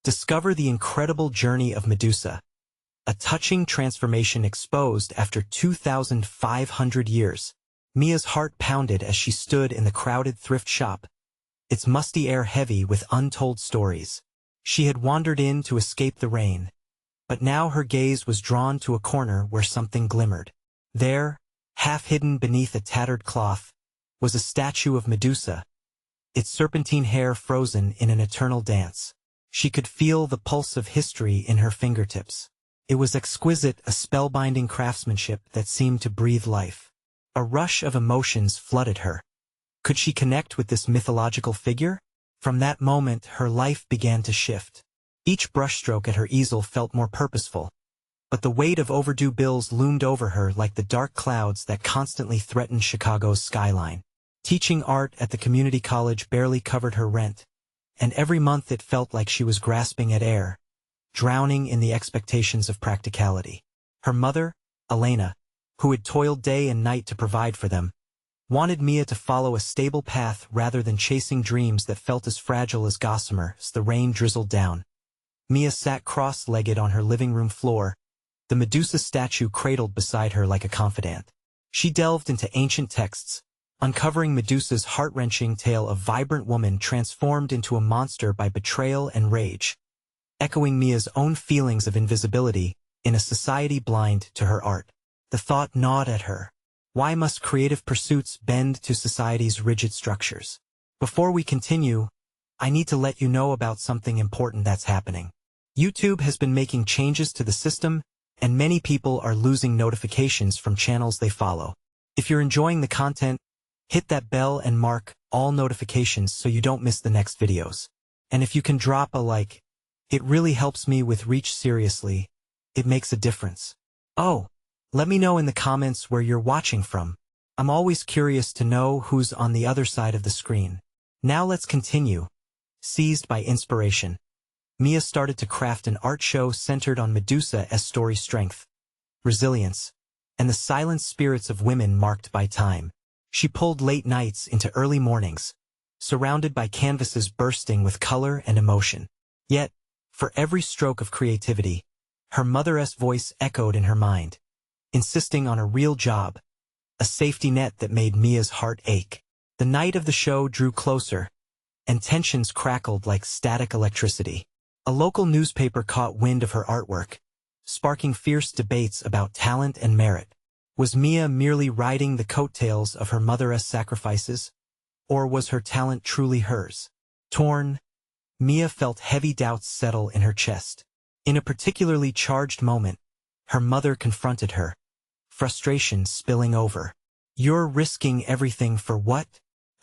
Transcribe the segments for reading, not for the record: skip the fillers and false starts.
Discover the incredible journey of Medusa, a touching transformation exposed after 2,500 years. Mia's heart pounded as she stood in the crowded thrift shop, its musty air heavy with untold stories. She had wandered in to escape the rain, but now her gaze was drawn to a corner where something glimmered. There, half hidden beneath a tattered cloth, was a statue of Medusa, its serpentine hair frozen in an eternal dance. She could feel the pulse of history in her fingertips. It was exquisite, a spellbinding craftsmanship that seemed to breathe life. A rush of emotions flooded her. Could she connect with this mythological figure? From that moment, her life began to shift. Each brushstroke at her easel felt more purposeful, but the weight of overdue bills loomed over her like the dark clouds that constantly threatened Chicago's skyline. Teaching art at the community college barely covered her rent, and every month it felt like she was grasping at air, drowning in the expectations of practicality. Her mother, Elena, who had toiled day and night to provide for them, wanted Mia to follow a stable path rather than chasing dreams that felt as fragile as gossamer as the rain drizzled down. Mia sat cross-legged on her living room floor, the Medusa statue cradled beside her like a confidant. She delved into ancient texts, uncovering Medusa's heart-wrenching tale of vibrant woman transformed into a monster by betrayal and rage, echoing Mia's own feelings of invisibility in a society blind to her art. The thought gnawed at her. Why must creative pursuits bend to society's rigid structures? Before we continue, I need to let you know about something important that's happening. YouTube has been making changes to the system, and many people are losing notifications from channels they follow. If you're enjoying the content, hit that bell and mark all notifications so you don't miss the next videos. And if you can drop a like, it really helps me with reach. Seriously, it makes a difference. Oh, let me know in the comments where you're watching from. I'm always curious to know who's on the other side of the screen. Now let's continue. Seized by inspiration, Mia started to craft an art show centered on Medusa's story strength, resilience, and the silent spirits of women marked by time. She pulled late nights into early mornings, surrounded by canvases bursting with color and emotion. Yet, for every stroke of creativity, her mother's voice echoed in her mind, insisting on a real job, a safety net that made Mia's heart ache. The night of the show drew closer, and tensions crackled like static electricity. A local newspaper caught wind of her artwork, sparking fierce debates about talent and merit. Was Mia merely riding the coattails of her mother's sacrifices, or was her talent truly hers? Torn, Mia felt heavy doubts settle in her chest. In a particularly charged moment, her mother confronted her, frustration spilling over. "You're risking everything for what?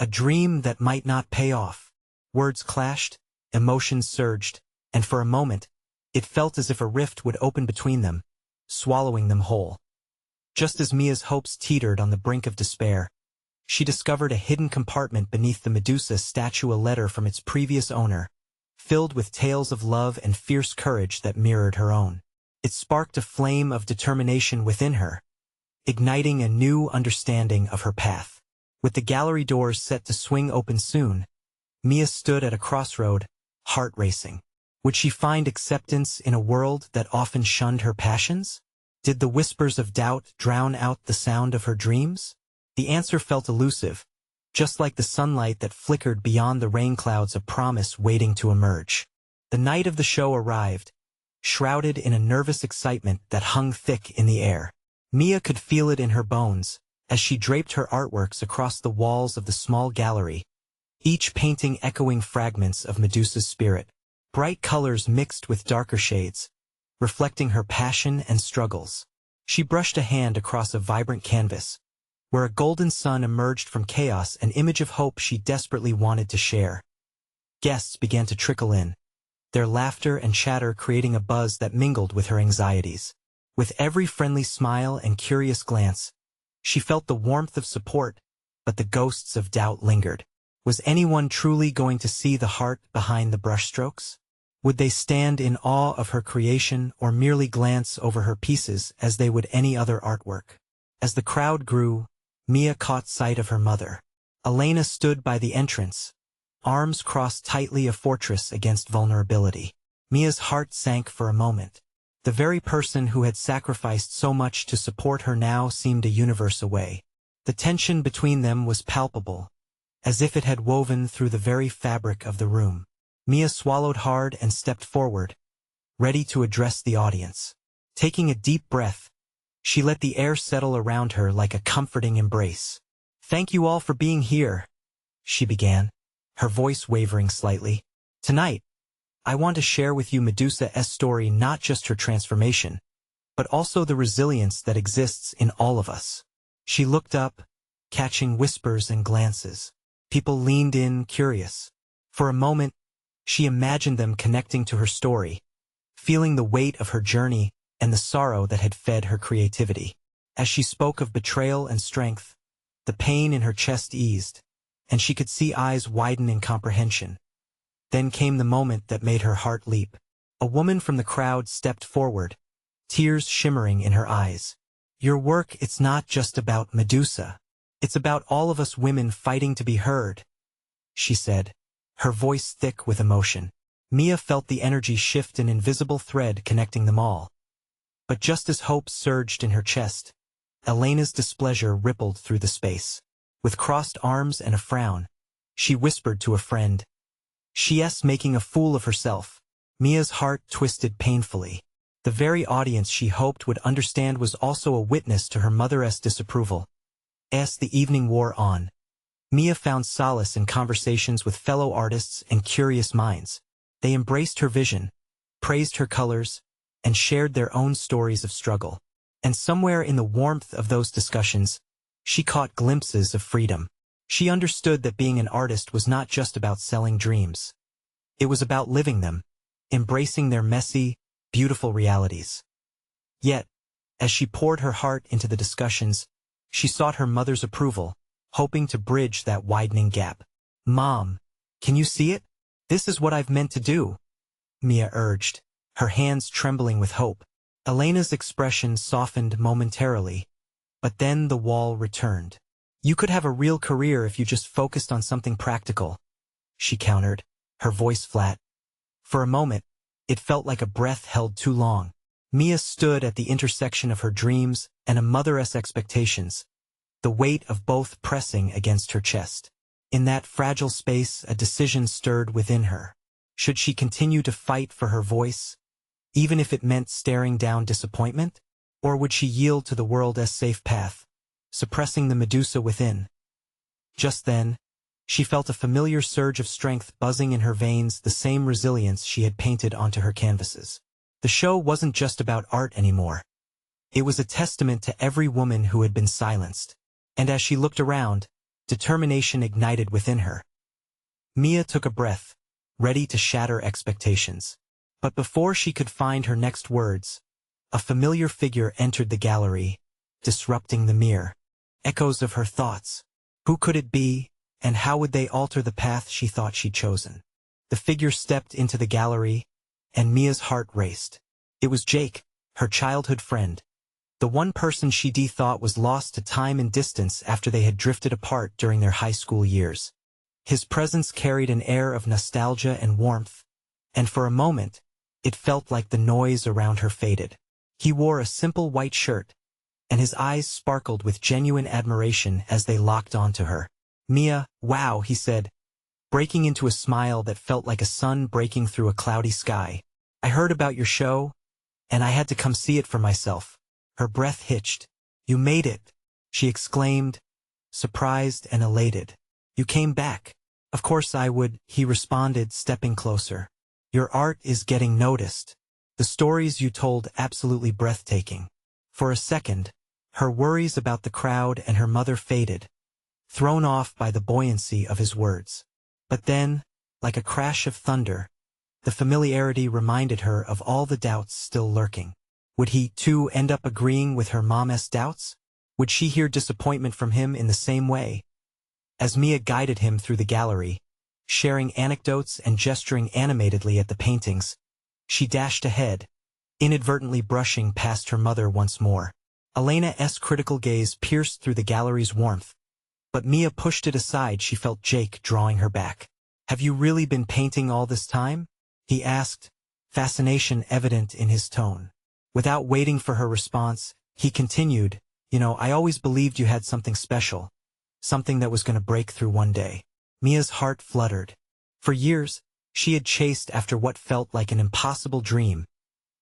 A dream that might not pay off." Words clashed, emotions surged, and for a moment, it felt as if a rift would open between them, swallowing them whole. Just as Mia's hopes teetered on the brink of despair, she discovered a hidden compartment beneath the Medusa statue, a letter from its previous owner, filled with tales of love and fierce courage that mirrored her own. It sparked a flame of determination within her, igniting a new understanding of her path. With the gallery doors set to swing open soon, Mia stood at a crossroad, heart racing. Would she find acceptance in a world that often shunned her passions? Did the whispers of doubt drown out the sound of her dreams? The answer felt elusive, just like the sunlight that flickered beyond the rain clouds, a promise waiting to emerge. The night of the show arrived, shrouded in a nervous excitement that hung thick in the air. Mia could feel it in her bones as she draped her artworks across the walls of the small gallery, each painting echoing fragments of Medusa's spirit. Bright colors mixed with darker shades, reflecting her passion and struggles. She brushed a hand across a vibrant canvas, where a golden sun emerged from chaos, an image of hope she desperately wanted to share. Guests began to trickle in, their laughter and chatter creating a buzz that mingled with her anxieties. With every friendly smile and curious glance, she felt the warmth of support, but the ghosts of doubt lingered. Was anyone truly going to see the heart behind the brushstrokes? Would they stand in awe of her creation or merely glance over her pieces as they would any other artwork? As the crowd grew, Mia caught sight of her mother. Elena stood by the entrance, arms crossed tightly, a fortress against vulnerability. Mia's heart sank for a moment. The very person who had sacrificed so much to support her now seemed a universe away. The tension between them was palpable, as if it had woven through the very fabric of the room. Mia swallowed hard and stepped forward, ready to address the audience. Taking a deep breath, she let the air settle around her like a comforting embrace. "Thank you all for being here," she began, her voice wavering slightly. "Tonight, I want to share with you Medusa's story, not just her transformation, but also the resilience that exists in all of us." She looked up, catching whispers and glances. People leaned in, curious. For a moment, she imagined them connecting to her story, feeling the weight of her journey and the sorrow that had fed her creativity. As she spoke of betrayal and strength, the pain in her chest eased, and she could see eyes widen in comprehension. Then came the moment that made her heart leap. A woman from the crowd stepped forward, tears shimmering in her eyes. "Your work, it's not just about Medusa. It's about all of us women fighting to be heard," she said, her voice thick with emotion. Mia felt the energy shift, an invisible thread connecting them all. But just as hope surged in her chest, Elena's displeasure rippled through the space. With crossed arms and a frown, she whispered to a friend, "She's making a fool of herself." Mia's heart twisted painfully. The very audience she hoped would understand was also a witness to her mother's disapproval. As the evening wore on, Mia found solace in conversations with fellow artists and curious minds. They embraced her vision, praised her colors, and shared their own stories of struggle. And somewhere in the warmth of those discussions, she caught glimpses of freedom. She understood that being an artist was not just about selling dreams. It was about living them, embracing their messy, beautiful realities. Yet, as she poured her heart into the discussions, she sought her mother's approval, hoping to bridge that widening gap. "Mom, can you see it? This is what I've meant to do," Mia urged, her hands trembling with hope. Elena's expression softened momentarily, but then the wall returned. "You could have a real career if you just focused on something practical," she countered, her voice flat. For a moment, it felt like a breath held too long. Mia stood at the intersection of her dreams and a mother's expectations, the weight of both pressing against her chest. In that fragile space, a decision stirred within her. Should she continue to fight for her voice, even if it meant staring down disappointment? Or would she yield to the world's safe path, suppressing the Medusa within? Just then, she felt a familiar surge of strength buzzing in her veins, the same resilience she had painted onto her canvases. The show wasn't just about art anymore. It was a testament to every woman who had been silenced. And as she looked around, determination ignited within her. Mia took a breath, ready to shatter expectations. But before she could find her next words, a familiar figure entered the gallery, disrupting the mirror. Echoes of her thoughts. Who could it be, and how would they alter the path she thought she'd chosen? The figure stepped into the gallery, and Mia's heart raced. It was Jake, her childhood friend. The one person she thought was lost to time and distance after they had drifted apart during their high school years. His presence carried an air of nostalgia and warmth, and for a moment, it felt like the noise around her faded. He wore a simple white shirt, and his eyes sparkled with genuine admiration as they locked onto her. "Mia, wow," he said, breaking into a smile that felt like a sun breaking through a cloudy sky. "I heard about your show, and I had to come see it for myself." Her breath hitched. "You made it," she exclaimed, surprised and elated. "You came back." "Of course I would," he responded, stepping closer. "Your art is getting noticed. The stories you told absolutely breathtaking." For a second, her worries about the crowd and her mother faded, thrown off by the buoyancy of his words. But then, like a crash of thunder, the familiarity reminded her of all the doubts still lurking. Would he, too, end up agreeing with her mom's doubts? Would she hear disappointment from him in the same way? As Mia guided him through the gallery, sharing anecdotes and gesturing animatedly at the paintings, she dashed ahead, inadvertently brushing past her mother once more. Elena's critical gaze pierced through the gallery's warmth, but Mia pushed it aside. She felt Jake drawing her back. "Have you really been painting all this time?" he asked, fascination evident in his tone. Without waiting for her response, he continued, I always believed you had something special, something that was going to break through one day. Mia's heart fluttered. For years, she had chased after what felt like an impossible dream,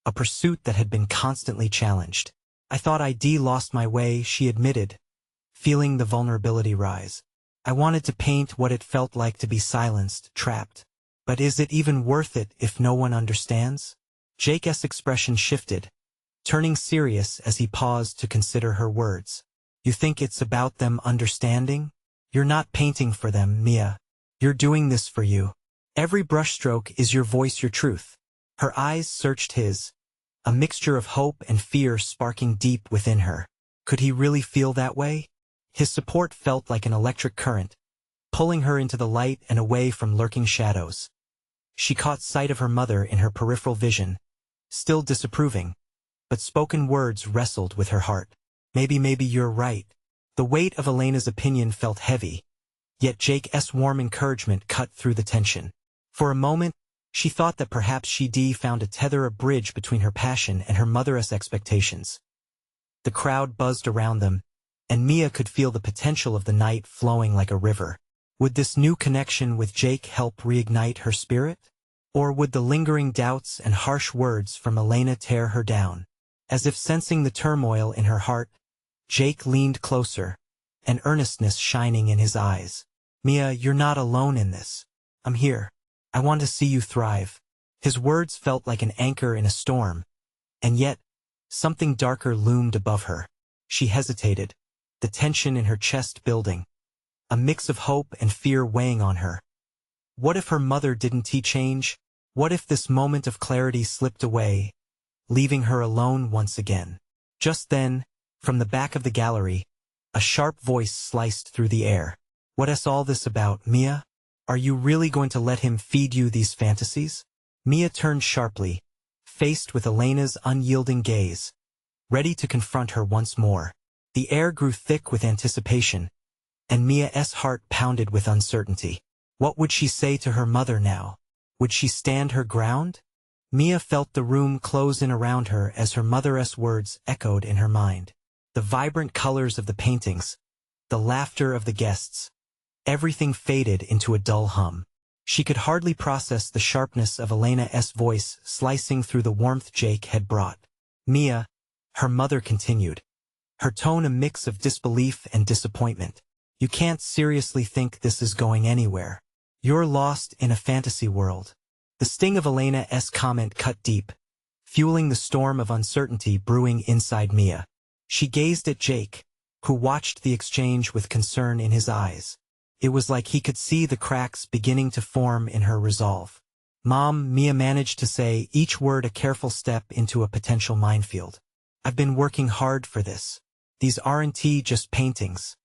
a pursuit that had been constantly challenged. I thought I'd lost my way, she admitted, feeling the vulnerability rise. I wanted to paint what it felt like to be silenced, trapped. But is it even worth it if no one understands? Jake's expression shifted, turning serious as he paused to consider her words. You think it's about them understanding? You're not painting for them, Mia. You're doing this for you. Every brushstroke is your voice, your truth. Her eyes searched his, a mixture of hope and fear sparking deep within her. Could he really feel that way? His support felt like an electric current, pulling her into the light and away from lurking shadows. She caught sight of her mother in her peripheral vision, still disapproving, but spoken words wrestled with her heart. Maybe you're right. The weight of Elena's opinion felt heavy, yet Jake's warm encouragement cut through the tension. For a moment, she thought that perhaps she'd found a bridge between her passion and her mother's expectations. The crowd buzzed around them, and Mia could feel the potential of the night flowing like a river. Would this new connection with Jake help reignite her spirit? Or would the lingering doubts and harsh words from Elena tear her down? As if sensing the turmoil in her heart, Jake leaned closer, an earnestness shining in his eyes. Mia, you're not alone in this. I'm here. I want to see you thrive. His words felt like an anchor in a storm, and yet, something darker loomed above her. She hesitated, the tension in her chest building, a mix of hope and fear weighing on her. What if her mother didn't change? What if this moment of clarity slipped away, leaving her alone once again? Just then, from the back of the gallery, a sharp voice sliced through the air. What's all this about, Mia? Are you really going to let him feed you these fantasies? Mia turned sharply, faced with Elena's unyielding gaze, ready to confront her once more. The air grew thick with anticipation, and Mia's heart pounded with uncertainty. What would she say to her mother now? Would she stand her ground? Mia felt the room close in around her as her mother's words echoed in her mind. The vibrant colors of the paintings, the laughter of the guests, everything faded into a dull hum. She could hardly process the sharpness of Elena's voice slicing through the warmth Jake had brought. Mia, her mother continued, her tone a mix of disbelief and disappointment. You can't seriously think this is going anywhere. You're lost in a fantasy world. The sting of Elena's comment cut deep, fueling the storm of uncertainty brewing inside Mia. She gazed at Jake, who watched the exchange with concern in his eyes. It was like he could see the cracks beginning to form in her resolve. Mom, Mia managed to say, each word a careful step into a potential minefield. I've been working hard for this. These aren't just paintings.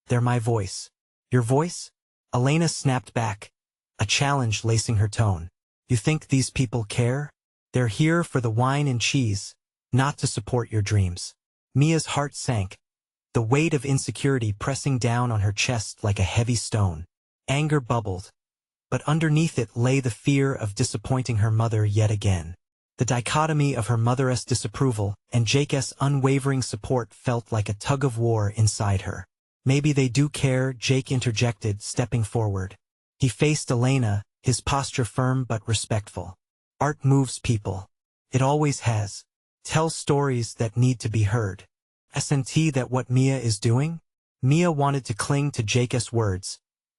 They're my voice. Your voice? Elena snapped back, a challenge lacing her tone. You think these people care? They're here for the wine and cheese, not to support your dreams. Mia's heart sank, the weight of insecurity pressing down on her chest like a heavy stone. Anger bubbled, but underneath it lay the fear of disappointing her mother yet again. The dichotomy of her mother's disapproval and Jake's unwavering support felt like a tug-of-war inside her. Maybe they do care, Jake interjected, stepping forward. He faced Elena, his posture firm but respectful. Art moves people. It always has. Tell stories that need to be heard. Isn't that what Mia is doing? Mia wanted to cling to Jake's words,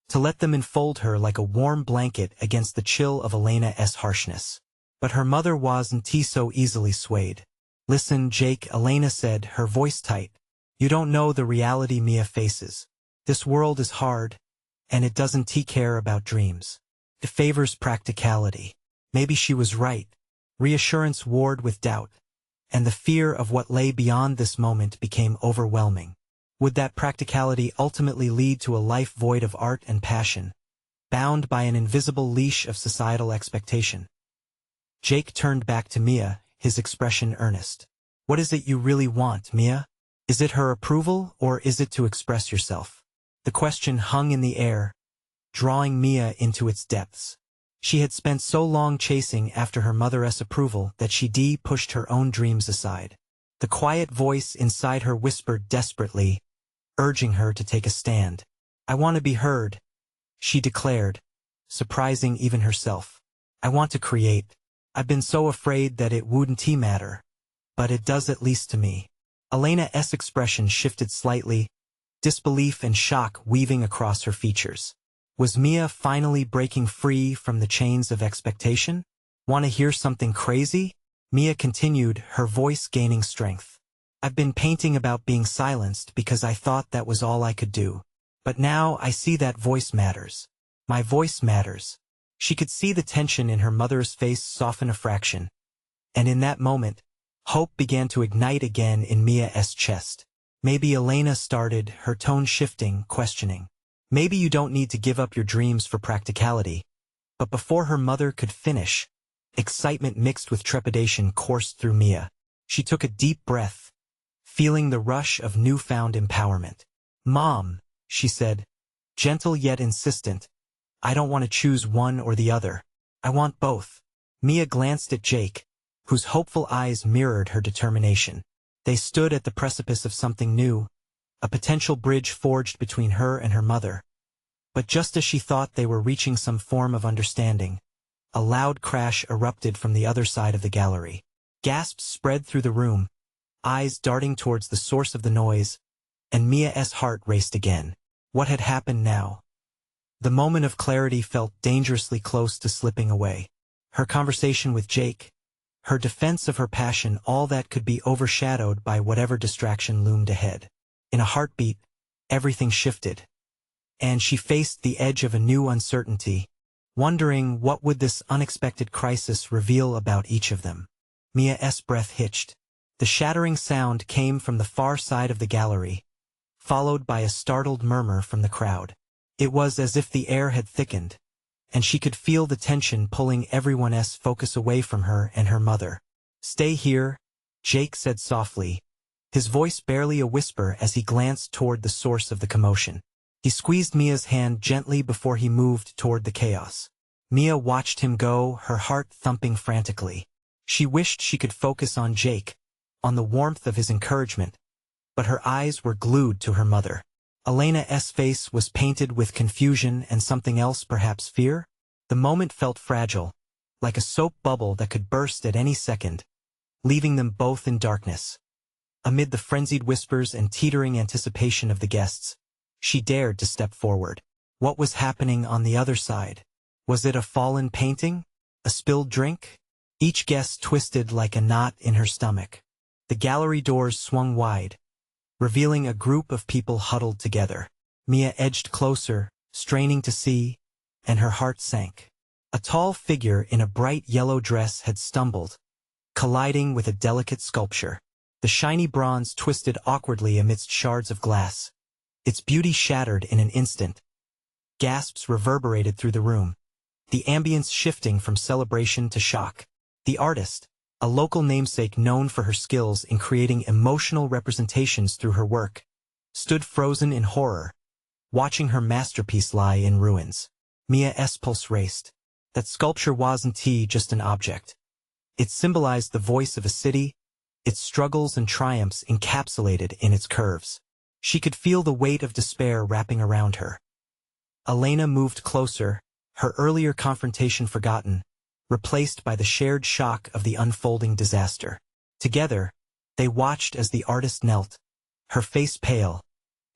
to let them enfold her like a warm blanket against the chill of Elena's harshness. But her mother wasn't so easily swayed. Listen, Jake, Elena said, her voice tight. You don't know the reality Mia faces. This world is hard, and it doesn't care about dreams. It favors practicality. Maybe she was right. Reassurance warred with doubt, and the fear of what lay beyond this moment became overwhelming. Would that practicality ultimately lead to a life void of art and passion, bound by an invisible leash of societal expectation? Jake turned back to Mia, his expression earnest. What is it you really want, Mia? Is it her approval, or is it to express yourself? The question hung in the air, drawing Mia into its depths. She had spent so long chasing after her mother's approval that she pushed her own dreams aside. The quiet voice inside her whispered desperately, urging her to take a stand. "I want to be heard," she declared, surprising even herself. "I want to create. I've been so afraid that it wouldn't matter. But it does, at least to me." Elena's expression shifted slightly, disbelief and shock weaving across her features. Was Mia finally breaking free from the chains of expectation? "Want to hear something crazy?" Mia continued, her voice gaining strength. "I've been painting about being silenced because I thought that was all I could do. But now I see that voice matters. My voice matters." She could see the tension in her mother's face soften a fraction. And in that moment, hope began to ignite again in Mia's chest. "Maybe," Elena started, her tone shifting, questioning. "Maybe you don't need to give up your dreams for practicality." But before her mother could finish, excitement mixed with trepidation coursed through Mia. She took a deep breath, feeling the rush of newfound empowerment. "Mom," she said, gentle yet insistent, "I don't want to choose one or the other. I want both." Mia glanced at Jake, whose hopeful eyes mirrored her determination. They stood at the precipice of something new, a potential bridge forged between her and her mother. But just as she thought they were reaching some form of understanding, a loud crash erupted from the other side of the gallery. Gasps spread through the room, eyes darting towards the source of the noise, and Mia's heart raced again. What had happened now? The moment of clarity felt dangerously close to slipping away. Her conversation with Jake, her defense of her passion, all that could be overshadowed by whatever distraction loomed ahead. In a heartbeat, everything shifted, and she faced the edge of a new uncertainty, wondering what would this unexpected crisis reveal about each of them. Mia's breath hitched. The shattering sound came from the far side of the gallery, followed by a startled murmur from the crowd. It was as if the air had thickened, and she could feel the tension pulling everyone's focus away from her and her mother. "Stay here," Jake said softly, his voice barely a whisper as he glanced toward the source of the commotion. He squeezed Mia's hand gently before he moved toward the chaos. Mia watched him go, her heart thumping frantically. She wished she could focus on Jake, on the warmth of his encouragement, but her eyes were glued to her mother. Elena's face was painted with confusion and something else, perhaps fear. The moment felt fragile, like a soap bubble that could burst at any second, leaving them both in darkness. Amid the frenzied whispers and teetering anticipation of the guests, she dared to step forward. What was happening on the other side? Was it a fallen painting? A spilled drink? Each guest twisted like a knot in her stomach. The gallery doors swung wide, revealing a group of people huddled together. Mia edged closer, straining to see, and her heart sank. A tall figure in a bright yellow dress had stumbled, colliding with a delicate sculpture. The shiny bronze twisted awkwardly amidst shards of glass. Its beauty shattered in an instant. Gasps reverberated through the room, the ambience shifting from celebration to shock. The artist, a local namesake known for her skills in creating emotional representations through her work, stood frozen in horror, watching her masterpiece lie in ruins. Mia's pulse raced. That sculpture wasn't just an object. It symbolized the voice of a city, its struggles and triumphs encapsulated in its curves. She could feel the weight of despair wrapping around her. Elena moved closer, her earlier confrontation forgotten, replaced by the shared shock of the unfolding disaster. Together, they watched as the artist knelt, her face pale,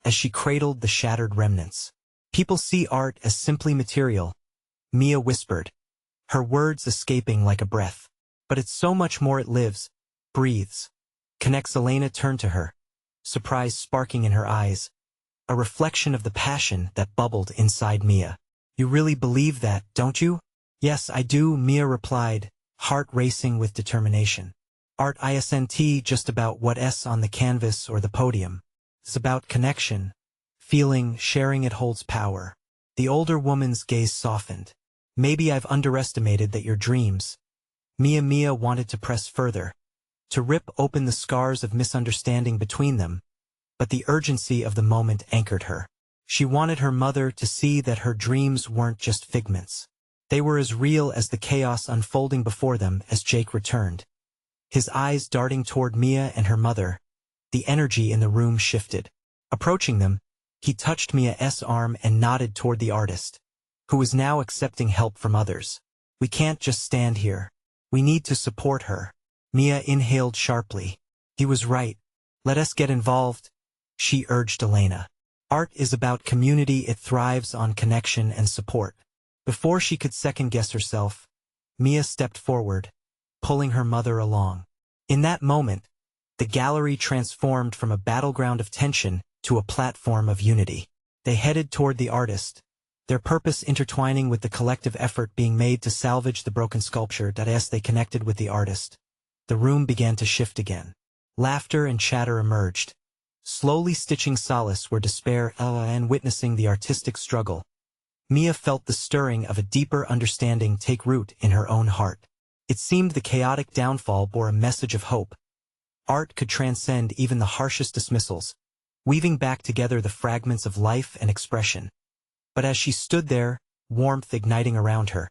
as she cradled the shattered remnants. "People see art as simply material," Mia whispered, her words escaping like a breath. "But it's so much more. It lives, breathes, connects." Elena turned to her, surprise sparking in her eyes, a reflection of the passion that bubbled inside Mia. "You really believe that, don't you?" "Yes, I do," Mia replied, heart racing with determination. "Art isn't just about what's on the canvas or the podium. It's about connection, feeling, sharing. It holds power." The older woman's gaze softened. "Maybe I've underestimated that your dreams." Mia wanted to press further, to rip open the scars of misunderstanding between them, but the urgency of the moment anchored her. She wanted her mother to see that her dreams weren't just figments. They were as real as the chaos unfolding before them as Jake returned. His eyes darting toward Mia and her mother. The energy in the room shifted. Approaching them, he touched Mia's arm and nodded toward the artist, who was now accepting help from others. We can't just stand here. We need to support her. Mia inhaled sharply. He was right. Let us get involved, she urged Elena. Art is about community. It thrives on connection and support. Before she could second-guess herself, Mia stepped forward, pulling her mother along. In that moment, the gallery transformed from a battleground of tension to a platform of unity. They headed toward the artist, their purpose intertwining with the collective effort being made to salvage the broken sculpture. As they connected with the artist, the room began to shift again. Laughter and chatter emerged, slowly stitching solace where despair and witnessing the artistic struggle. Mia felt the stirring of a deeper understanding take root in her own heart. It seemed the chaotic downfall bore a message of hope. Art could transcend even the harshest dismissals, weaving back together the fragments of life and expression. But as she stood there, warmth igniting around her,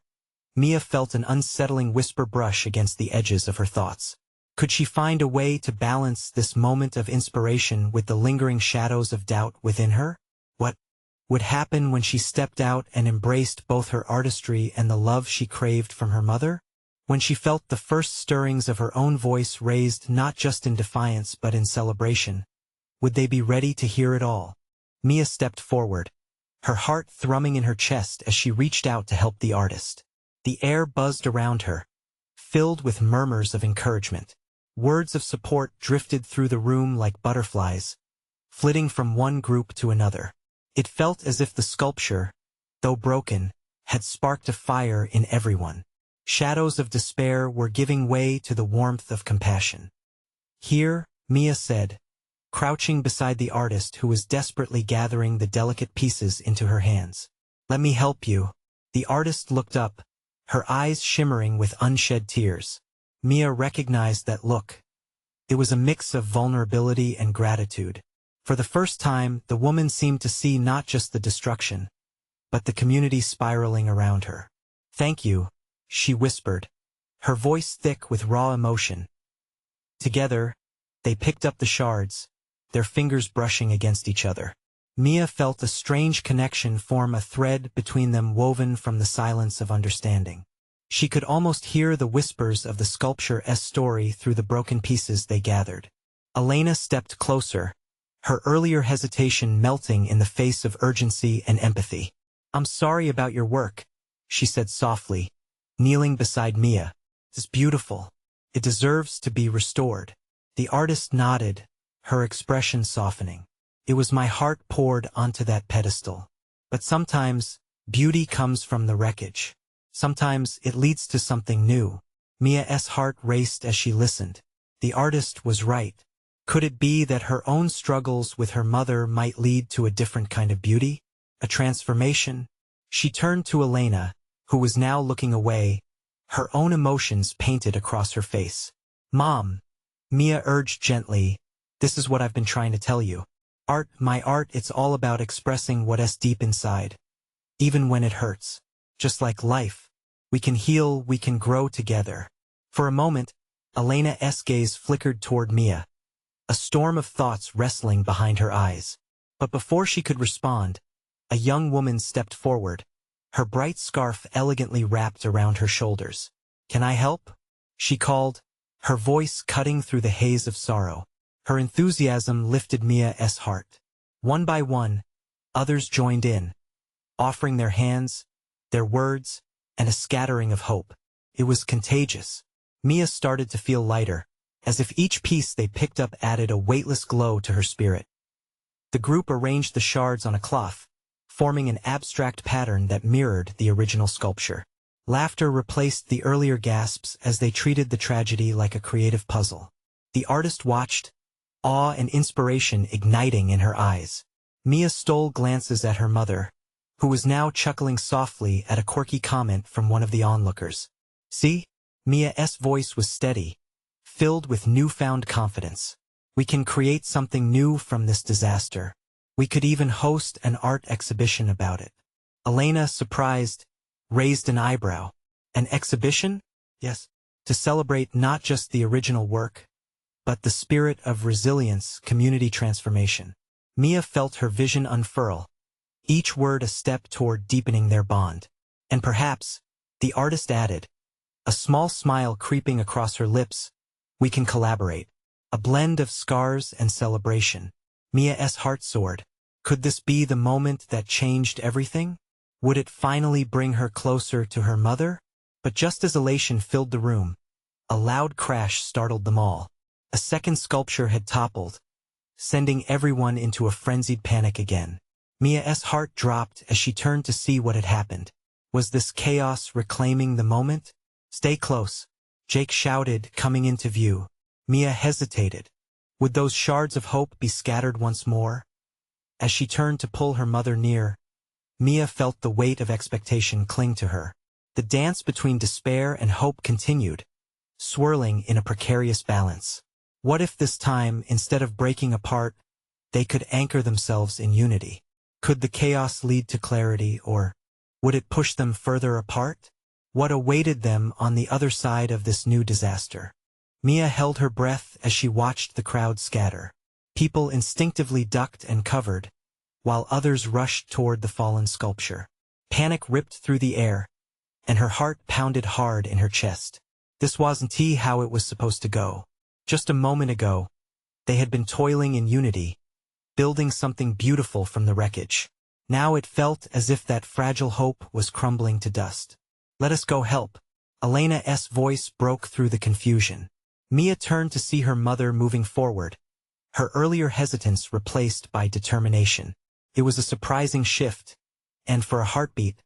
Mia felt an unsettling whisper brush against the edges of her thoughts. Could she find a way to balance this moment of inspiration with the lingering shadows of doubt within her? What would happen when she stepped out and embraced both her artistry and the love she craved from her mother? When she felt the first stirrings of her own voice raised not just in defiance but in celebration, would they be ready to hear it all? Mia stepped forward, her heart thrumming in her chest as she reached out to help the artist. The air buzzed around her, filled with murmurs of encouragement. Words of support drifted through the room like butterflies, flitting from one group to another. It felt as if the sculpture, though broken, had sparked a fire in everyone. Shadows of despair were giving way to the warmth of compassion. Here, Mia said, crouching beside the artist who was desperately gathering the delicate pieces into her hands. Let me help you. The artist looked up, her eyes shimmering with unshed tears. Mia recognized that look. It was a mix of vulnerability and gratitude. For the first time, the woman seemed to see not just the destruction, but the community spiraling around her. Thank you, she whispered, her voice thick with raw emotion. Together, they picked up the shards, their fingers brushing against each other. Mia felt a strange connection form, a thread between them woven from the silence of understanding. She could almost hear the whispers of the sculpture's story through the broken pieces they gathered. Elena stepped closer, her earlier hesitation melting in the face of urgency and empathy. I'm sorry about your work, she said softly, kneeling beside Mia. It's beautiful. It deserves to be restored. The artist nodded, her expression softening. It was my heart poured onto that pedestal. But sometimes, beauty comes from the wreckage. Sometimes it leads to something new. Mia's heart raced as she listened. The artist was right. Could it be that her own struggles with her mother might lead to a different kind of beauty? A transformation? She turned to Elena, who was now looking away, her own emotions painted across her face. Mom, Mia urged gently, this is what I've been trying to tell you. Art, my art, it's all about expressing what's deep inside. Even when it hurts. Just like life. We can heal, we can grow together. For a moment, Elena's gaze flickered toward Mia, a storm of thoughts wrestling behind her eyes. But before she could respond, a young woman stepped forward, her bright scarf elegantly wrapped around her shoulders. Can I help? She called, her voice cutting through the haze of sorrow. Her enthusiasm lifted Mia's heart. One by one, others joined in, offering their hands, their words, and a scattering of hope. It was contagious. Mia started to feel lighter, as if each piece they picked up added a weightless glow to her spirit. The group arranged the shards on a cloth, forming an abstract pattern that mirrored the original sculpture. Laughter replaced the earlier gasps as they treated the tragedy like a creative puzzle. The artist watched, awe and inspiration igniting in her eyes. Mia stole glances at her mother, who was now chuckling softly at a quirky comment from one of the onlookers. See? Mia's voice was steady, filled with newfound confidence. We can create something new from this disaster. We could even host an art exhibition about it. Elena, surprised, raised an eyebrow. An exhibition? Yes. To celebrate not just the original work, but the spirit of resilience, community transformation. Mia felt her vision unfurl, each word a step toward deepening their bond. And perhaps, the artist added, a small smile creeping across her lips, we can collaborate. A blend of scars and celebration. Mia's heart soared. Could this be the moment that changed everything? Would it finally bring her closer to her mother? But just as elation filled the room, a loud crash startled them all. A second sculpture had toppled, sending everyone into a frenzied panic again. Mia's heart dropped as she turned to see what had happened. Was this chaos reclaiming the moment? Stay close, Jake shouted, coming into view. Mia hesitated. Would those shards of hope be scattered once more? As she turned to pull her mother near, Mia felt the weight of expectation cling to her. The dance between despair and hope continued, swirling in a precarious balance. What if this time, instead of breaking apart, they could anchor themselves in unity? Could the chaos lead to clarity, or would it push them further apart? What awaited them on the other side of this new disaster? Mia held her breath as she watched the crowd scatter. People instinctively ducked and covered, while others rushed toward the fallen sculpture. Panic ripped through the air, and her heart pounded hard in her chest. This wasn't how it was supposed to go. Just a moment ago, they had been toiling in unity, building something beautiful from the wreckage. Now it felt as if that fragile hope was crumbling to dust. Let us go help. Elena's voice broke through the confusion. Mia turned to see her mother moving forward, her earlier hesitance replaced by determination. It was a surprising shift, and for a heartbeat,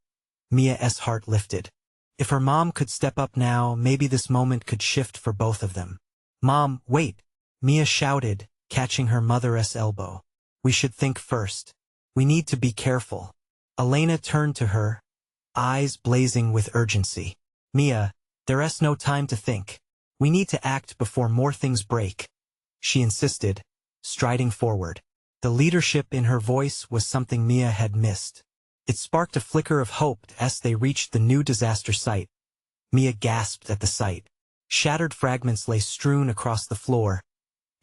Mia's heart lifted. If her mom could step up now, maybe this moment could shift for both of them. Mom, wait! Mia shouted, catching her mother's elbow. We should think first. We need to be careful. Elena turned to her, eyes blazing with urgency. Mia, there's no time to think. We need to act before more things break, she insisted, striding forward. The leadership in her voice was something Mia had missed. It sparked a flicker of hope as they reached the new disaster site. Mia gasped at the sight. Shattered fragments lay strewn across the floor,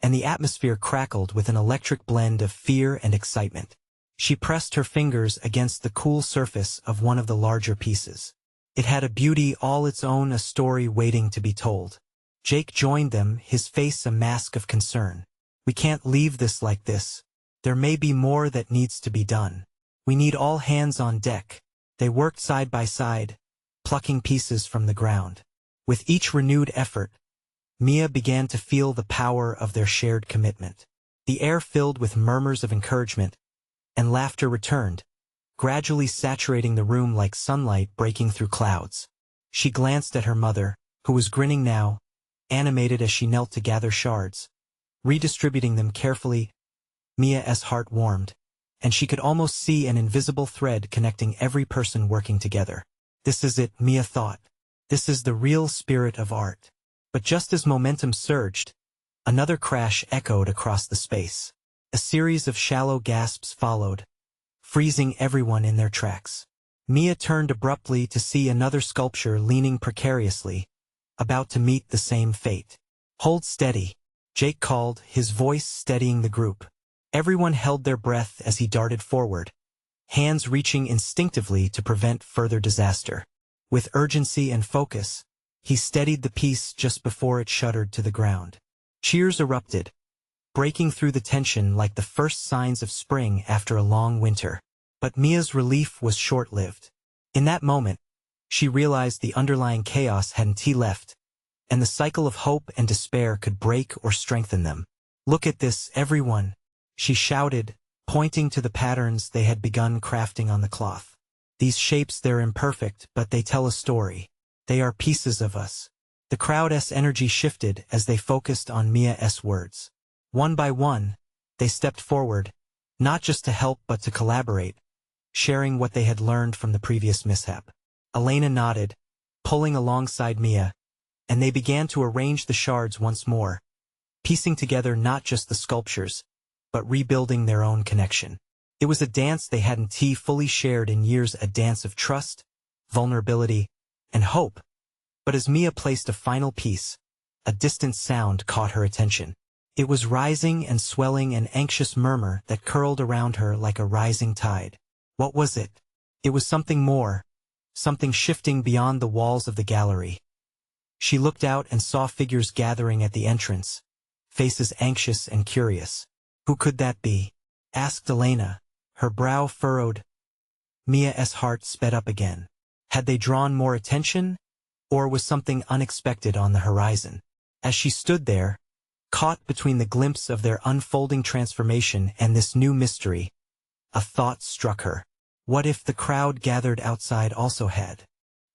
and the atmosphere crackled with an electric blend of fear and excitement. She pressed her fingers against the cool surface of one of the larger pieces. It had a beauty all its own, a story waiting to be told. Jake joined them, his face a mask of concern. We can't leave this like this. There may be more that needs to be done. We need all hands on deck. They worked side by side, plucking pieces from the ground. With each renewed effort, Mia began to feel the power of their shared commitment. The air filled with murmurs of encouragement, and laughter returned, gradually saturating the room like sunlight breaking through clouds. She glanced at her mother, who was grinning now, animated as she knelt to gather shards. Redistributing them carefully, Mia's heart warmed, and she could almost see an invisible thread connecting every person working together. This is it, Mia thought. This is the real spirit of art. But just as momentum surged, another crash echoed across the space. A series of shallow gasps followed, freezing everyone in their tracks. Mia turned abruptly to see another sculpture leaning precariously, about to meet the same fate. Hold steady, Jake called, his voice steadying the group. Everyone held their breath as he darted forward, hands reaching instinctively to prevent further disaster. With urgency and focus, he steadied the piece just before it shuddered to the ground. Cheers erupted, breaking through the tension like the first signs of spring after a long winter. But Mia's relief was short-lived. In that moment, she realized the underlying chaos hadn't left, and the cycle of hope and despair could break or strengthen them. Look at this, everyone, she shouted, pointing to the patterns they had begun crafting on the cloth. These shapes, they're imperfect, but they tell a story. They are pieces of us. The crowd's energy shifted as they focused on Mia's words. One by one, they stepped forward, not just to help but to collaborate, sharing what they had learned from the previous mishap. Elena nodded, pulling alongside Mia, and they began to arrange the shards once more, piecing together not just the sculptures, but rebuilding their own connection. It was a dance they hadn't fully shared in years, a dance of trust, vulnerability, and hope. But as Mia placed a final piece, a distant sound caught her attention. It was rising and swelling, an anxious murmur that curled around her like a rising tide. What was it? It was something more, something shifting beyond the walls of the gallery. She looked out and saw figures gathering at the entrance, faces anxious and curious. Who could that be? Asked Elena, her brow furrowed. Mia's heart sped up again. Had they drawn more attention, or was something unexpected on the horizon? As she stood there, caught between the glimpse of their unfolding transformation and this new mystery, a thought struck her. What if the crowd gathered outside also had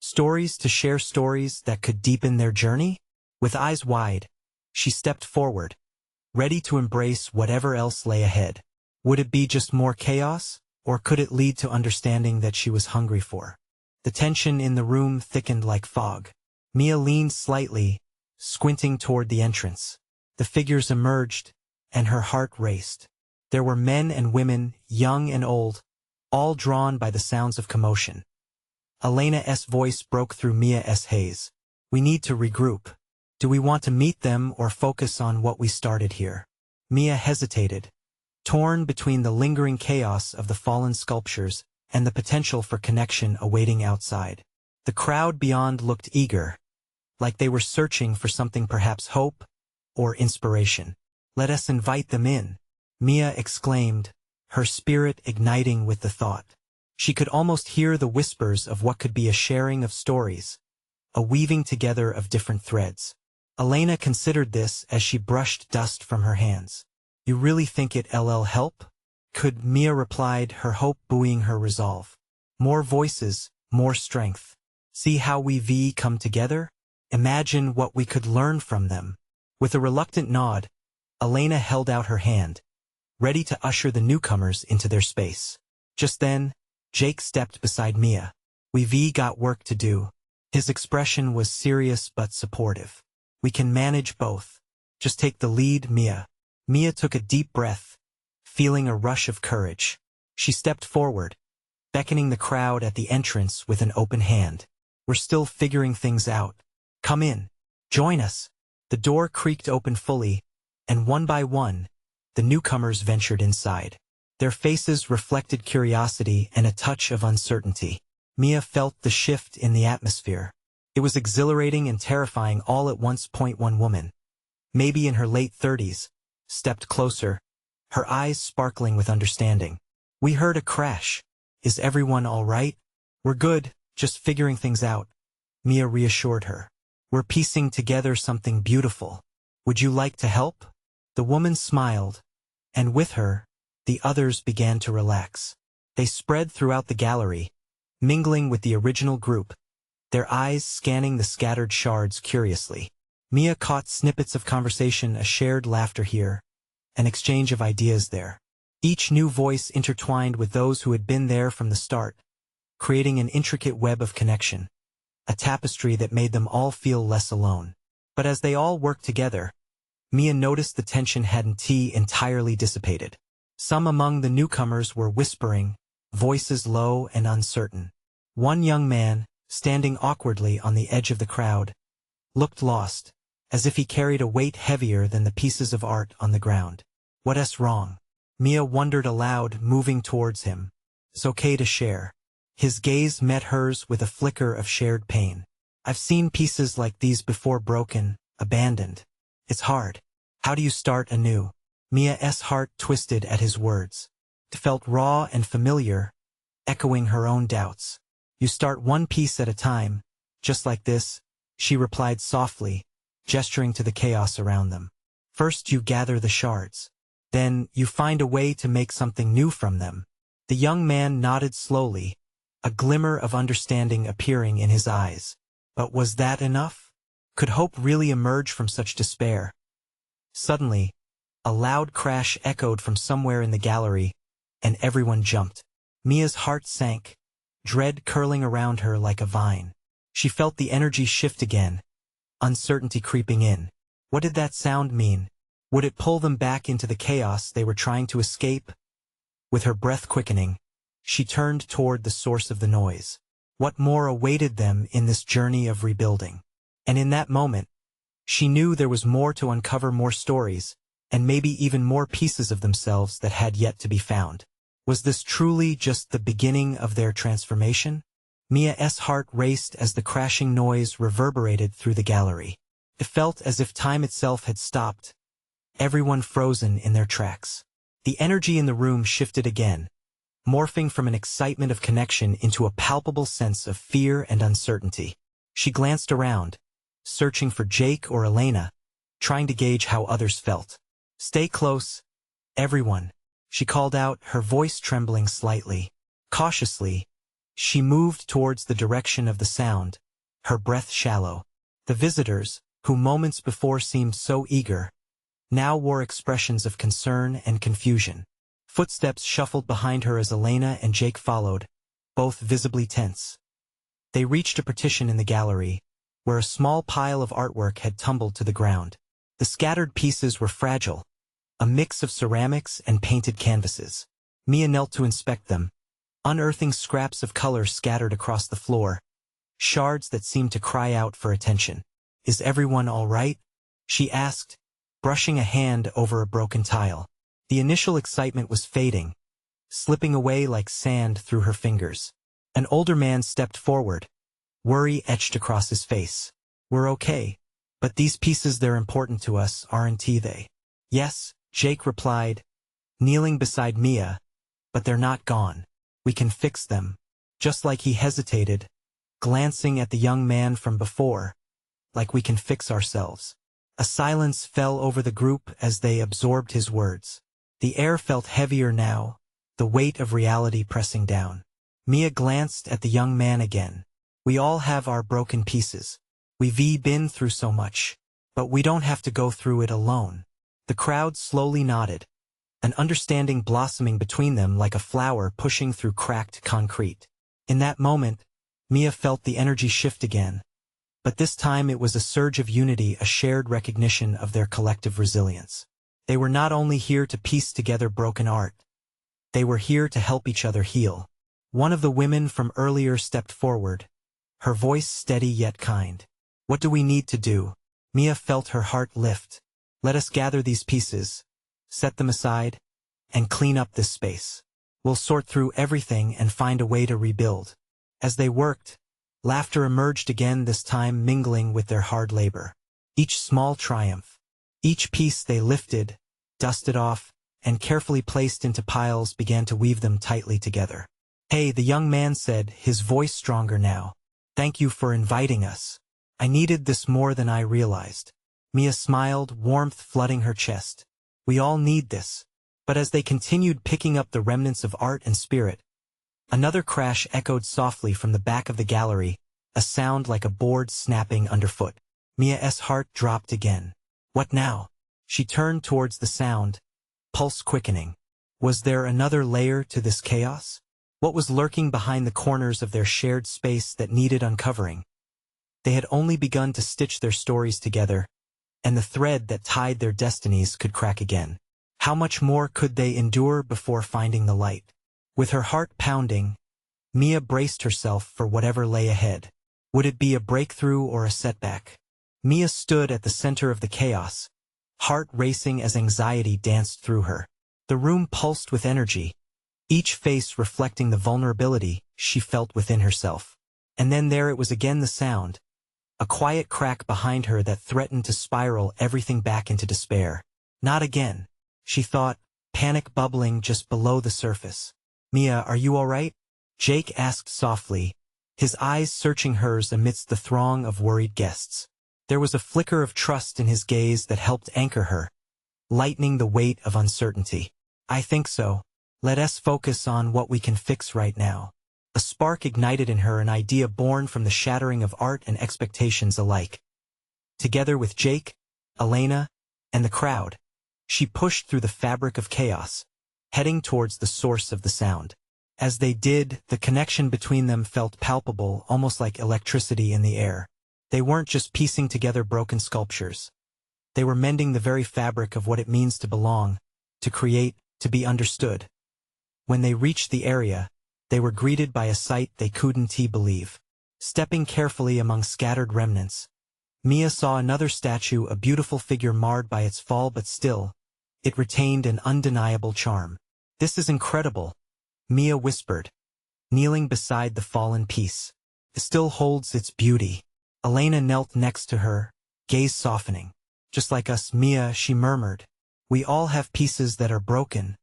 stories to share, stories that could deepen their journey? With eyes wide, she stepped forward, ready to embrace whatever else lay ahead. Would it be just more chaos, or could it lead to understanding that she was hungry for? The tension in the room thickened like fog. Mia leaned slightly, squinting toward the entrance. The figures emerged, and her heart raced. There were men and women, young and old, all drawn by the sounds of commotion. Elena's voice broke through Mia's haze. We need to regroup. Do we want to meet them or focus on what we started here? Mia hesitated, torn between the lingering chaos of the fallen sculptures and the potential for connection awaiting outside. The crowd beyond looked eager, like they were searching for something, perhaps hope or inspiration. Let us invite them in, Mia exclaimed, her spirit igniting with the thought. She could almost hear the whispers of what could be a sharing of stories, a weaving together of different threads. Elena considered this as she brushed dust from her hands. You really think it'll help? Could Mia replied, her hope buoying her resolve. More voices, more strength. See how we come together? Imagine what we could learn from them. With a reluctant nod, Elena held out her hand, ready to usher the newcomers into their space. Just then, Jake stepped beside Mia. We got work to do. His expression was serious but supportive. We can manage both. Just take the lead, Mia. Mia took a deep breath, feeling a rush of courage. She stepped forward, beckoning the crowd at the entrance with an open hand. We're still figuring things out. Come in. Join us. The door creaked open fully, and one by one, the newcomers ventured inside. Their faces reflected curiosity and a touch of uncertainty. Mia felt the shift in the atmosphere. It was exhilarating and terrifying all at once. One woman, maybe in her late 30s, stepped closer, her eyes sparkling with understanding. We heard a crash. Is everyone all right? We're good, just figuring things out, Mia reassured her. We're piecing together something beautiful. Would you like to help? The woman smiled, and with her, the others began to relax. They spread throughout the gallery, mingling with the original group, their eyes scanning the scattered shards curiously. Mia caught snippets of conversation, a shared laughter here, an exchange of ideas there. Each new voice intertwined with those who had been there from the start, creating an intricate web of connection, a tapestry that made them all feel less alone. But as they all worked together, Mia noticed the tension hadn't entirely dissipated. Some among the newcomers were whispering, voices low and uncertain. One young man, standing awkwardly on the edge of the crowd, looked lost, as if he carried a weight heavier than the pieces of art on the ground. What's wrong? Mia wondered aloud, moving towards him. It's okay to share. His gaze met hers with a flicker of shared pain. I've seen pieces like these before, broken, abandoned. It's hard. How do you start anew? Mia's heart twisted at his words. It felt raw and familiar, echoing her own doubts. You start one piece at a time, just like this, she replied softly, gesturing to the chaos around them. First you gather the shards. Then you find a way to make something new from them. The young man nodded slowly, a glimmer of understanding appearing in his eyes. But was that enough? Could hope really emerge from such despair? Suddenly, a loud crash echoed from somewhere in the gallery, and everyone jumped. Mia's heart sank, dread curling around her like a vine. She felt the energy shift again, uncertainty creeping in. What did that sound mean? Would it pull them back into the chaos they were trying to escape? With her breath quickening, she turned toward the source of the noise. What more awaited them in this journey of rebuilding? And in that moment, she knew there was more to uncover, more stories, and maybe even more pieces of themselves that had yet to be found. Was this truly just the beginning of their transformation? Mia's heart raced as the crashing noise reverberated through the gallery. It felt as if time itself had stopped, everyone frozen in their tracks. The energy in the room shifted again, morphing from an excitement of connection into a palpable sense of fear and uncertainty. She glanced around, searching for Jake or Elena, trying to gauge how others felt. "Stay close, everyone," she called out, her voice trembling slightly. Cautiously, she moved towards the direction of the sound, her breath shallow. The visitors, who moments before seemed so eager, now wore expressions of concern and confusion. Footsteps shuffled behind her as Elena and Jake followed, both visibly tense. They reached a partition in the gallery, where a small pile of artwork had tumbled to the ground. The scattered pieces were fragile, a mix of ceramics and painted canvases. Mia knelt to inspect them, unearthing scraps of color scattered across the floor, shards that seemed to cry out for attention. "Is everyone all right?" she asked, brushing a hand over a broken tile. The initial excitement was fading, slipping away like sand through her fingers. An older man stepped forward, worry etched across his face. "We're okay, but these pieces, they're important to us, aren't they?" "Yes," Jake replied, kneeling beside Mia, "but they're not gone. We can fix them." Just like he hesitated, glancing at the young man from before, "like we can fix ourselves." A silence fell over the group as they absorbed his words. The air felt heavier now, the weight of reality pressing down. Mia glanced at the young man again. "We all have our broken pieces. We've been through so much, but we don't have to go through it alone." The crowd slowly nodded, an understanding blossoming between them like a flower pushing through cracked concrete. In that moment, Mia felt the energy shift again, but this time it was a surge of unity, a shared recognition of their collective resilience. They were not only here to piece together broken art, they were here to help each other heal. One of the women from earlier stepped forward, her voice steady yet kind. "What do we need to do?" Mia felt her heart lift. "Let us gather these pieces, set them aside, and clean up this space. We'll sort through everything and find a way to rebuild." As they worked, laughter emerged again, this time mingling with their hard labor. Each small triumph, each piece they lifted, dusted off, and carefully placed into piles began to weave them tightly together. "Hey," the young man said, his voice stronger now. "Thank you for inviting us. I needed this more than I realized." Mia smiled, warmth flooding her chest. "We all need this." But as they continued picking up the remnants of art and spirit, another crash echoed softly from the back of the gallery, a sound like a board snapping underfoot. Mia's heart dropped again. What now? She turned towards the sound, pulse quickening. Was there another layer to this chaos? What was lurking behind the corners of their shared space that needed uncovering? They had only begun to stitch their stories together, and the thread that tied their destinies could crack again. How much more could they endure before finding the light? With her heart pounding, Mia braced herself for whatever lay ahead. Would it be a breakthrough or a setback? Mia stood at the center of the chaos, heart racing as anxiety danced through her. The room pulsed with energy, each face reflecting the vulnerability she felt within herself. And then there it was again, the sound, a quiet crack behind her that threatened to spiral everything back into despair. Not again, she thought, panic bubbling just below the surface. "Mia, are you all right?" Jake asked softly, his eyes searching hers amidst the throng of worried guests. There was a flicker of trust in his gaze that helped anchor her, lightening the weight of uncertainty. "I think so. Let us focus on what we can fix right now." A spark ignited in her, an idea born from the shattering of art and expectations alike. Together with Jake, Elena, and the crowd, she pushed through the fabric of chaos, heading towards the source of the sound. As they did, the connection between them felt palpable, almost like electricity in the air. They weren't just piecing together broken sculptures. They were mending the very fabric of what it means to belong, to create, to be understood. When they reached the area, they were greeted by a sight they couldn't believe. Stepping carefully among scattered remnants, Mia saw another statue, a beautiful figure marred by its fall, but still, it retained an undeniable charm. "This is incredible," Mia whispered, kneeling beside the fallen piece. "It still holds its beauty." Elena knelt next to her, gaze softening. "Just like us, Mia," she murmured. "We all have pieces that are broken,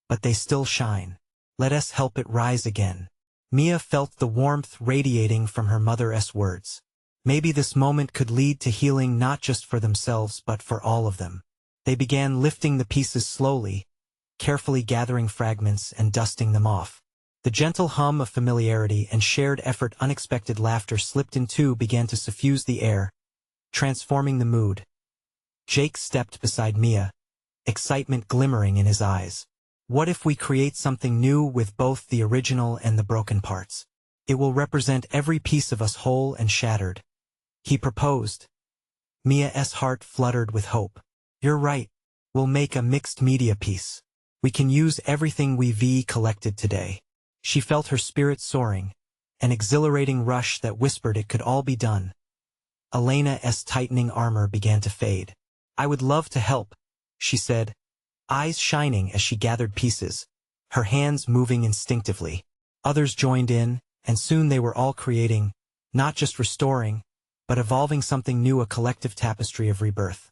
but they still shine. Let us help it rise again." Mia felt the warmth radiating from her mother's words. Maybe this moment could lead to healing, not just for themselves but for all of them. They began lifting the pieces slowly, carefully gathering fragments and dusting them off. The gentle hum of familiarity and shared effort, unexpected laughter slipped into, began to suffuse the air, transforming the mood. Jake stepped beside Mia, excitement glimmering in his eyes. "What if we create something new with both the original and the broken parts? It will represent every piece of us, whole and shattered," he proposed. Mia's heart fluttered with hope. "You're right. We'll make a mixed media piece. We can use everything we've collected today." She felt her spirit soaring, an exhilarating rush that whispered it could all be done. Elena's tightening armor began to fade. "I would love to help," she said, eyes shining as she gathered pieces, her hands moving instinctively. Others joined in, and soon they were all creating, not just restoring, but evolving something new, a collective tapestry of rebirth.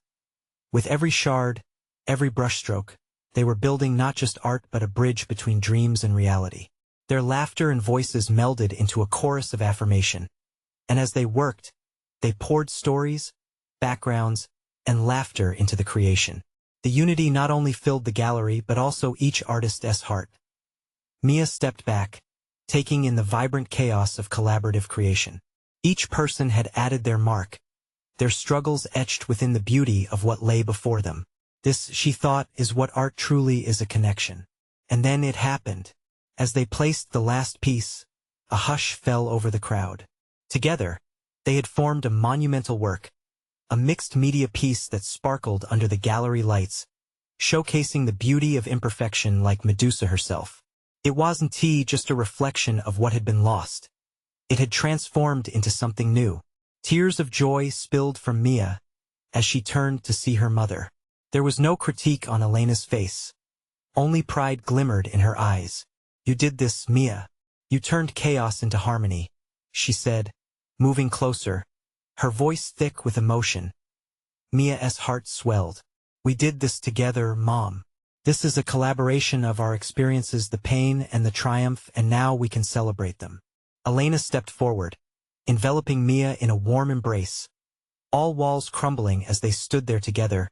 With every shard, every brushstroke, they were building not just art but a bridge between dreams and reality. Their laughter and voices melded into a chorus of affirmation, and as they worked, they poured stories, backgrounds, and laughter into the creation. The unity not only filled the gallery but also each artist's heart. Mia stepped back, taking in the vibrant chaos of collaborative creation. Each person had added their mark, their struggles etched within the beauty of what lay before them. This, she thought, is what art truly is, a connection. And then it happened. As they placed the last piece, a hush fell over the crowd. Together, they had formed a monumental work, a mixed media piece that sparkled under the gallery lights, showcasing the beauty of imperfection like Medusa herself. It wasn't just a reflection of what had been lost. It had transformed into something new. Tears of joy spilled from Mia as she turned to see her mother. There was no critique on Elena's face. Only pride glimmered in her eyes. "You did this, Mia. You turned chaos into harmony," she said, moving closer, her voice thick with emotion. Mia's heart swelled. "We did this together, Mom. This is a collaboration of our experiences, the pain and the triumph, and now we can celebrate them." Elena stepped forward, enveloping Mia in a warm embrace, all walls crumbling as they stood there together,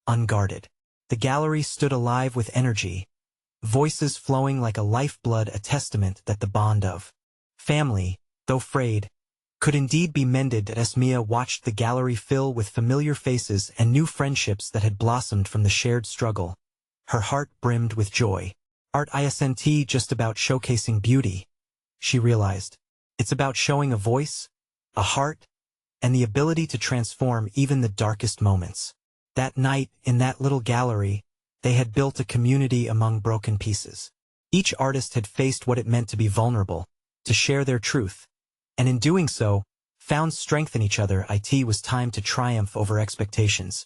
unguarded. The gallery stood alive with energy, voices flowing like a lifeblood, a testament that the bond of family, though frayed, could indeed be mended. As Mia watched the gallery fill with familiar faces and new friendships that had blossomed from the shared struggle, her heart brimmed with joy. Art isn't just about showcasing beauty, she realized. It's about showing a voice, a heart, and the ability to transform even the darkest moments. That night, in that little gallery, they had built a community among broken pieces. Each artist had faced what it meant to be vulnerable, to share their truth, and in doing so, found strength in each other. It was time to triumph over expectations,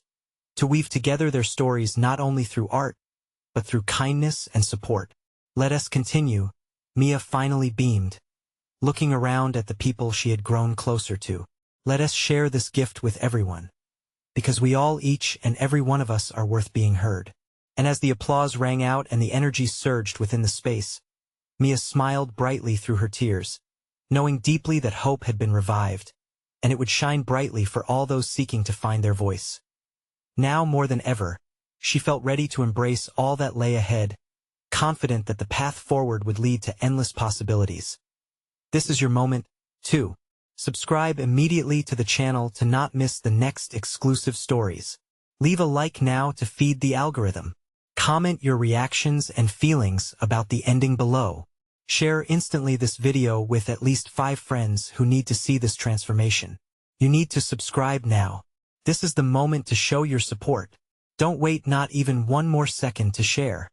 to weave together their stories not only through art, but through kindness and support. "Let us continue," Mia finally beamed, looking around at the people she had grown closer to. "Let us share this gift with everyone, because we all, each and every one of us, are worth being heard." And as the applause rang out and the energy surged within the space, Mia smiled brightly through her tears, knowing deeply that hope had been revived, and it would shine brightly for all those seeking to find their voice. Now more than ever, she felt ready to embrace all that lay ahead, confident that the path forward would lead to endless possibilities. This is your moment, too. Subscribe immediately to the channel to not miss the next exclusive stories. Leave a like now to feed the algorithm. Comment your reactions and feelings about the ending below. Share instantly this video with at least 5 friends who need to see this transformation. You need to subscribe now. This is the moment to show your support. Don't wait not even one more second to share.